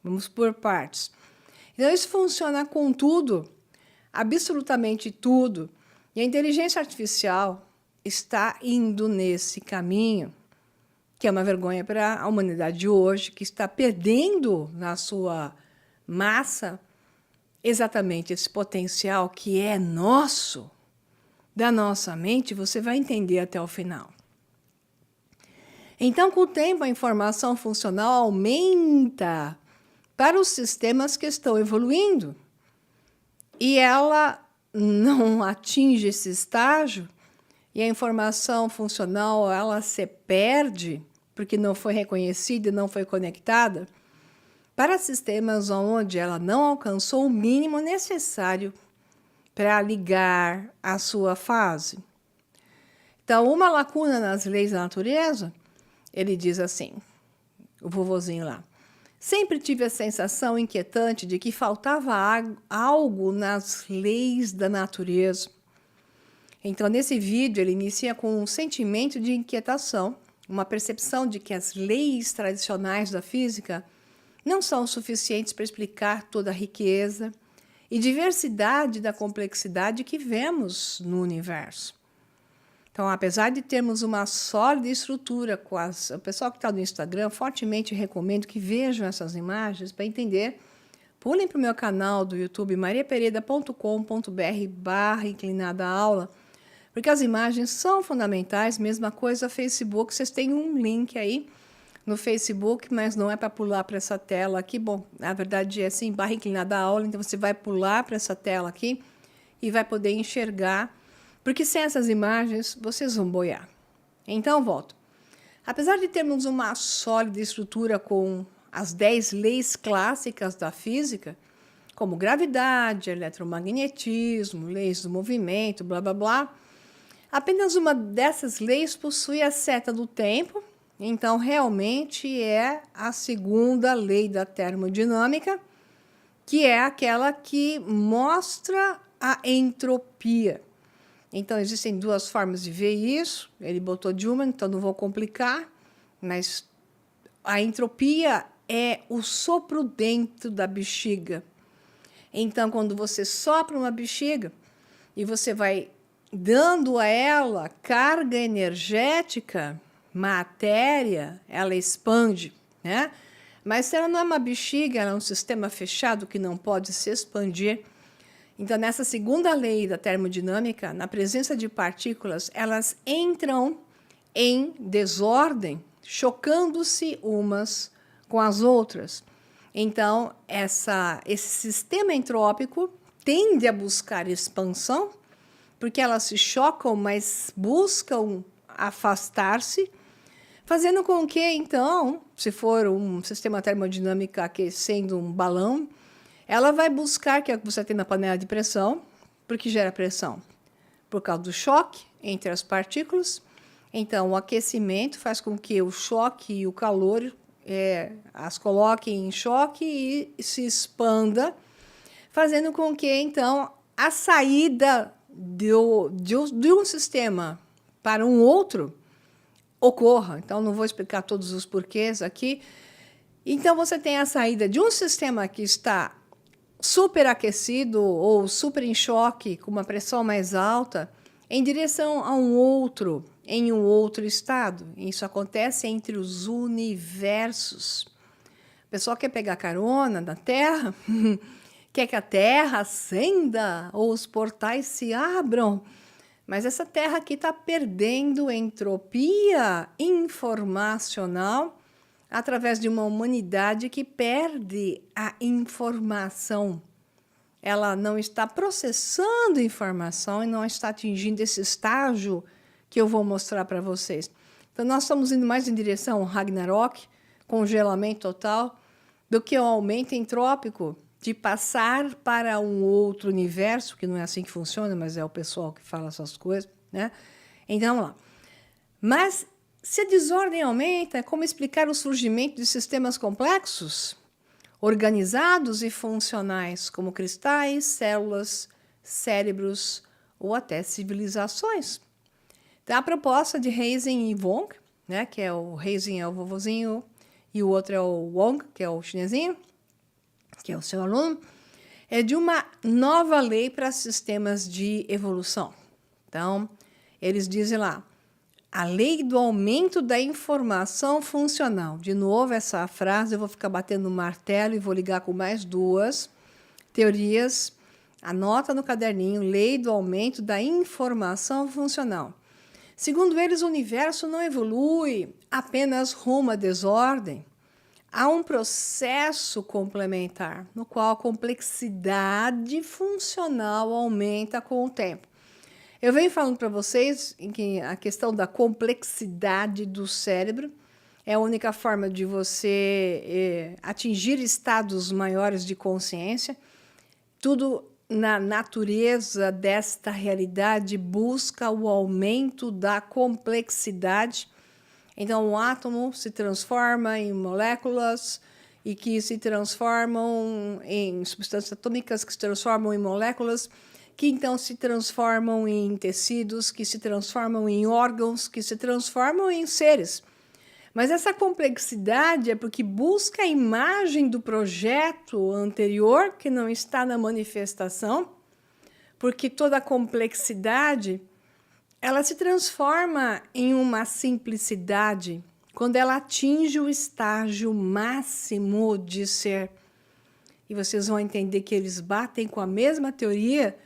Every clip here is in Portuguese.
Vamos por partes. Então, isso funciona com tudo, absolutamente tudo. E a inteligência artificial está indo nesse caminho, que é uma vergonha para a humanidade de hoje, que está perdendo na sua massa exatamente esse potencial que é nosso, da nossa mente. Você vai entender até o final. Então, com o tempo, a informação funcional aumenta para os sistemas que estão evoluindo. E ela não atinge esse estágio, e a informação funcional ela se perde, porque não foi reconhecida e não foi conectada, para sistemas onde ela não alcançou o mínimo necessário para ligar a sua fase. Então, uma lacuna nas leis da natureza, ele diz assim, o vovozinho lá, sempre tive a sensação inquietante de que faltava algo nas leis da natureza. Então, nesse vídeo, ele inicia com um sentimento de inquietação, uma percepção de que as leis tradicionais da física não são suficientes para explicar toda a riqueza e diversidade da complexidade que vemos no universo. Então, apesar de termos uma sólida estrutura, o pessoal que está no Instagram, fortemente recomendo que vejam essas imagens para entender. Pulem para o meu canal do YouTube, mariapereda.com.br/inclinada-aula, porque as imagens são fundamentais. Mesma coisa Facebook, vocês têm um link aí no Facebook, mas não é para pular para essa tela aqui. Bom, na verdade é assim, /inclinada-aula, então você vai pular para essa tela aqui e vai poder enxergar, porque sem essas imagens vocês vão boiar. Então, volto. Apesar de termos uma sólida estrutura com as 10 leis clássicas da física, como gravidade, eletromagnetismo, leis do movimento, blá, blá, blá, apenas uma dessas leis possui a seta do tempo, então realmente é a segunda lei da termodinâmica, que é aquela que mostra a entropia. Então, existem duas formas de ver isso. Ele botou de uma, então não vou complicar, mas a entropia é o sopro dentro da bexiga. Então, quando você sopra uma bexiga e você vai dando a ela carga energética, matéria, ela expande, né? Mas se ela não é uma bexiga, ela é um sistema fechado que não pode se expandir. Então, nessa segunda lei da termodinâmica, na presença de partículas, elas entram em desordem, chocando-se umas com as outras. Então, esse sistema entrópico tende a buscar expansão, porque elas se chocam, mas buscam afastar-se, fazendo com que, então, se for um sistema termodinâmico aquecendo um balão, ela vai buscar, que é o que você tem na panela de pressão, porque gera pressão por causa do choque entre as partículas. Então, o aquecimento faz com que o choque e o calor as coloquem em choque e se expanda, fazendo com que, então, a saída de um sistema para um outro ocorra. Então, não vou explicar todos os porquês aqui. Então, você tem a saída de um sistema que está superaquecido ou super em choque, com uma pressão mais alta, em direção a um outro, em um outro estado. Isso acontece entre os universos. O pessoal quer pegar carona na Terra, quer que a Terra acenda ou os portais se abram, mas essa Terra aqui está perdendo entropia informacional através de uma humanidade que perde a informação. Ela não está processando informação e não está atingindo esse estágio que eu vou mostrar para vocês. Então, nós estamos indo mais em direção ao Ragnarok, congelamento total, do que ao aumento entrópico, de passar para um outro universo, que não é assim que funciona, mas é o pessoal que fala essas coisas, né? Então, vamos lá. Mas se a desordem aumenta, como explicar o surgimento de sistemas complexos, organizados e funcionais, como cristais, células, cérebros ou até civilizações? Então, a proposta de Heisen e Wong, né, que é o Heisen é o vovozinho e o outro é o Wong, que é o chinesinho, que é o seu aluno, é de uma nova lei para sistemas de evolução. Então, eles dizem lá, a lei do aumento da informação funcional. De novo, essa frase eu vou ficar batendo no martelo e vou ligar com mais duas teorias. Anota no caderninho, lei do aumento da informação funcional. Segundo eles, o universo não evolui apenas rumo à desordem. Há um processo complementar, no qual a complexidade funcional aumenta com o tempo. Eu venho falando para vocês que a questão da complexidade do cérebro é a única forma de você atingir estados maiores de consciência. Tudo na natureza desta realidade busca o aumento da complexidade. Então, o átomo se transforma em moléculas e que se transformam em substâncias atômicas que se transformam em moléculas, que então se transformam em tecidos, que se transformam em órgãos, que se transformam em seres. Mas essa complexidade é porque busca a imagem do projeto anterior, que não está na manifestação, porque toda a complexidade ela se transforma em uma simplicidade quando ela atinge o estágio máximo de ser. E vocês vão entender que eles batem com a mesma teoria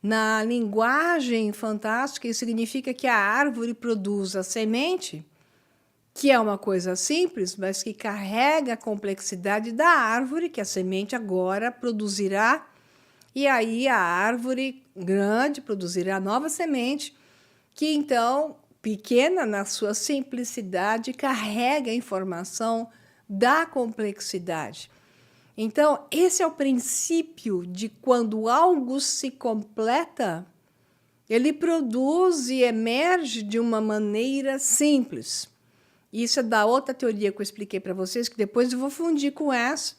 na linguagem fantástica. Isso significa que a árvore produz a semente, que é uma coisa simples, mas que carrega a complexidade da árvore, que a semente agora produzirá, e aí a árvore grande produzirá nova semente, que então, pequena na sua simplicidade, carrega a informação da complexidade. Então, esse é o princípio de quando algo se completa, ele produz e emerge de uma maneira simples. Isso é da outra teoria que eu expliquei para vocês, que depois eu vou fundir com essa.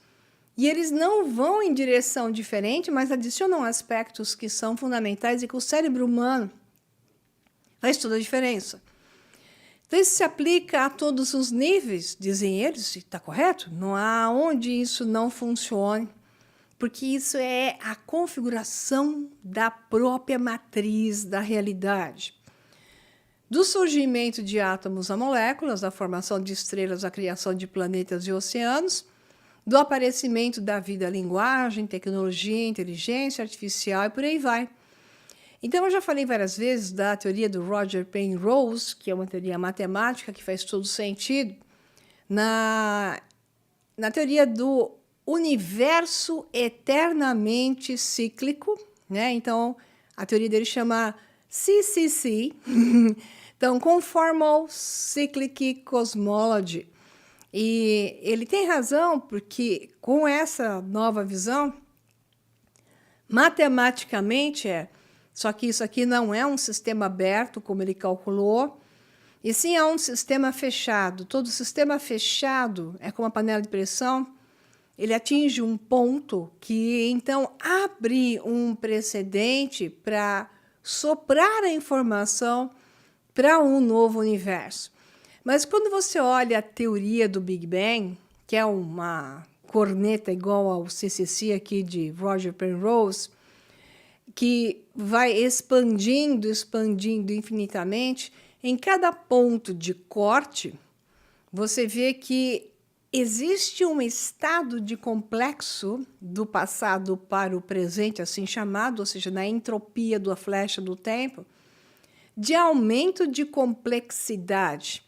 E eles não vão em direção diferente, mas adicionam aspectos que são fundamentais e que o cérebro humano faz toda a diferença. Então, isso se aplica a todos os níveis, dizem eles, e está correto? Não há onde isso não funcione, porque isso é a configuração da própria matriz da realidade. Do surgimento de átomos a moléculas, da formação de estrelas, a criação de planetas e oceanos, do aparecimento da vida, linguagem, tecnologia, inteligência artificial e por aí vai. Então, eu já falei várias vezes da teoria do Roger Penrose, que é uma teoria matemática que faz todo sentido, na teoria do universo eternamente cíclico, né? Então, a teoria dele chama CCC, então, Conformal Cyclic Cosmology. E ele tem razão, porque com essa nova visão, matematicamente só que isso aqui não é um sistema aberto, como ele calculou, e sim é um sistema fechado. Todo sistema fechado é como uma panela de pressão, ele atinge um ponto que, então, abre um precedente para soprar a informação para um novo universo. Mas quando você olha a teoria do Big Bang, que é uma corneta igual ao CCC aqui de Roger Penrose, que vai expandindo infinitamente, em cada ponto de corte, você vê que existe um estado de complexo do passado para o presente, assim chamado, ou seja, na entropia da flecha do tempo, de aumento de complexidade.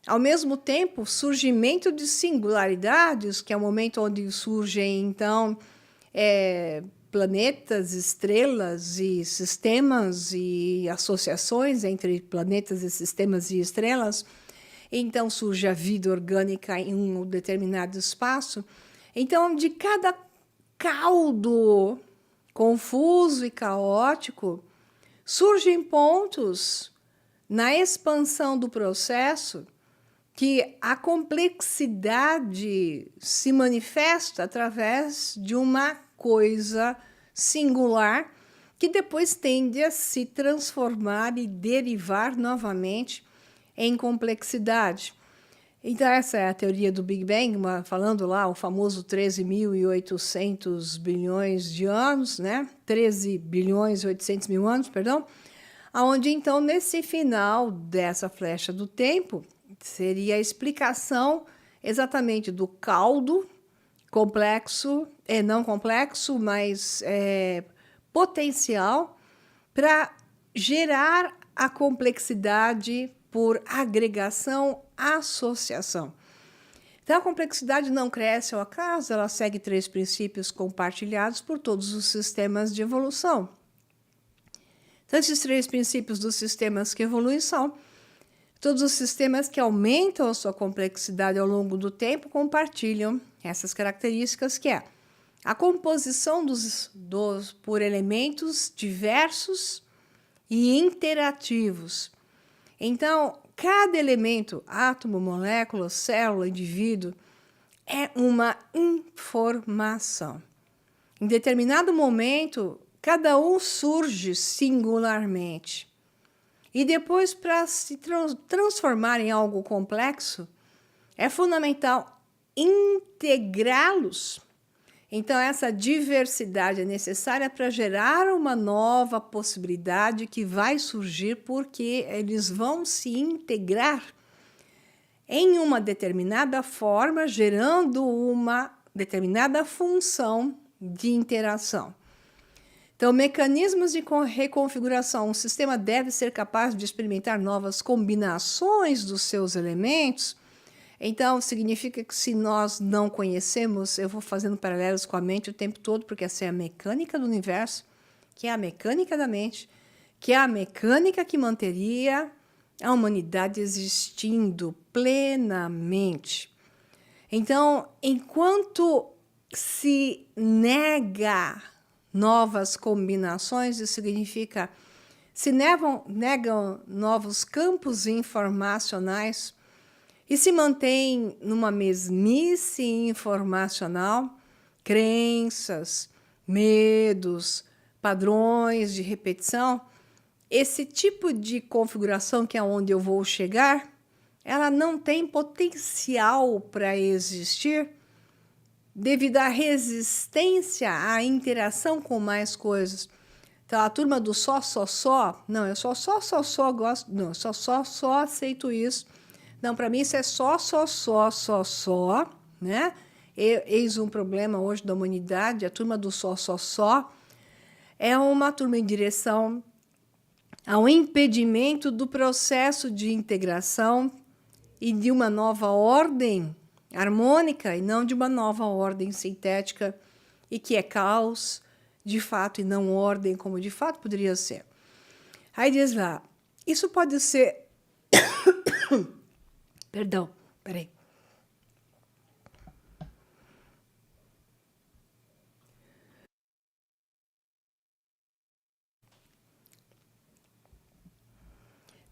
Ao mesmo tempo, surgimento de singularidades, que é o momento onde surgem, então, planetas, estrelas e sistemas e associações entre planetas e sistemas e estrelas. Então, surge a vida orgânica em um determinado espaço. Então, de cada caldo confuso e caótico, surgem pontos na expansão do processo que a complexidade se manifesta através de uma coisa singular que depois tende a se transformar e derivar novamente em complexidade. Então, essa é a teoria do Big Bang, falando lá o famoso 13.800 bilhões de anos, né? 13 bilhões e 800 mil anos, perdão. Onde, então, nesse final dessa flecha do tempo, seria a explicação exatamente do caldo complexo, não complexo, mas potencial para gerar a complexidade por agregação, associação. Então, a complexidade não cresce ao acaso, ela segue 3 princípios compartilhados por todos os sistemas de evolução. Então, esses 3 princípios dos sistemas que evoluem são todos os sistemas que aumentam a sua complexidade ao longo do tempo compartilham essas características, que é a composição por elementos diversos e interativos. Então, cada elemento, átomo, molécula, célula, indivíduo, é uma informação. Em determinado momento, cada um surge singularmente. E depois, para se transformar em algo complexo, é fundamental integrá-los. Então, essa diversidade é necessária para gerar uma nova possibilidade que vai surgir porque eles vão se integrar em uma determinada forma, gerando uma determinada função de interação. Então, mecanismos de reconfiguração. Um sistema deve ser capaz de experimentar novas combinações dos seus elementos. Então, significa que se nós não conhecemos, eu vou fazendo paralelos com a mente o tempo todo, porque essa é a mecânica do universo, que é a mecânica da mente, que é a mecânica que manteria a humanidade existindo plenamente. Então, enquanto se nega novas combinações, isso significa se negam novos campos informacionais e se mantém numa mesmice informacional, crenças, medos, padrões de repetição, esse tipo de configuração, que é onde eu vou chegar, ela não tem potencial para existir devido à resistência à interação com mais coisas. Então, a turma do só, não, eu só gosto, não, eu só aceito isso. Não, para mim isso é só, né? Eis um problema hoje da humanidade, a turma do só é uma turma em direção ao impedimento do processo de integração e de uma nova ordem harmônica e não de uma nova ordem sintética e que é caos, de fato, e não ordem como de fato poderia ser. Aí diz lá, isso pode ser... Perdão, peraí.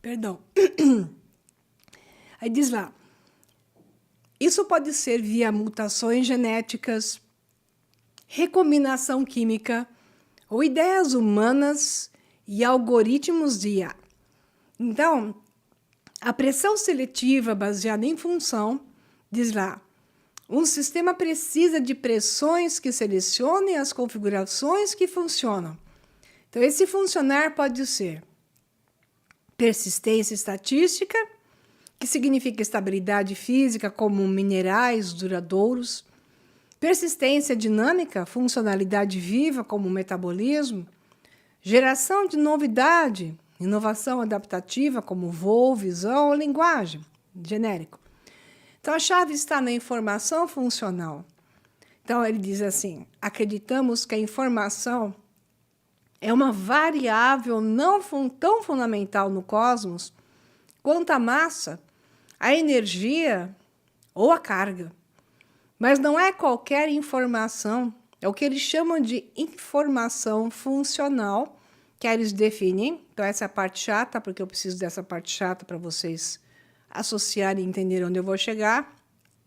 Perdão. Aí diz lá, isso pode ser via mutações genéticas, recombinação química ou ideias humanas e algoritmos de IA. Então, a pressão seletiva baseada em função, diz lá, um sistema precisa de pressões que selecionem as configurações que funcionam. Então, esse funcionar pode ser persistência estatística, que significa estabilidade física como minerais duradouros, persistência dinâmica, funcionalidade viva como metabolismo, geração de novidade, inovação adaptativa como voo, visão ou linguagem, genérico. Então, a chave está na informação funcional. Então, ele diz assim, acreditamos que a informação é uma variável não tão fundamental no cosmos quanto a massa, a energia ou a carga. Mas não é qualquer informação, é o que eles chamam de informação funcional, que eles definem. Então, essa é a parte chata, porque eu preciso dessa parte chata para vocês associarem e entenderem onde eu vou chegar.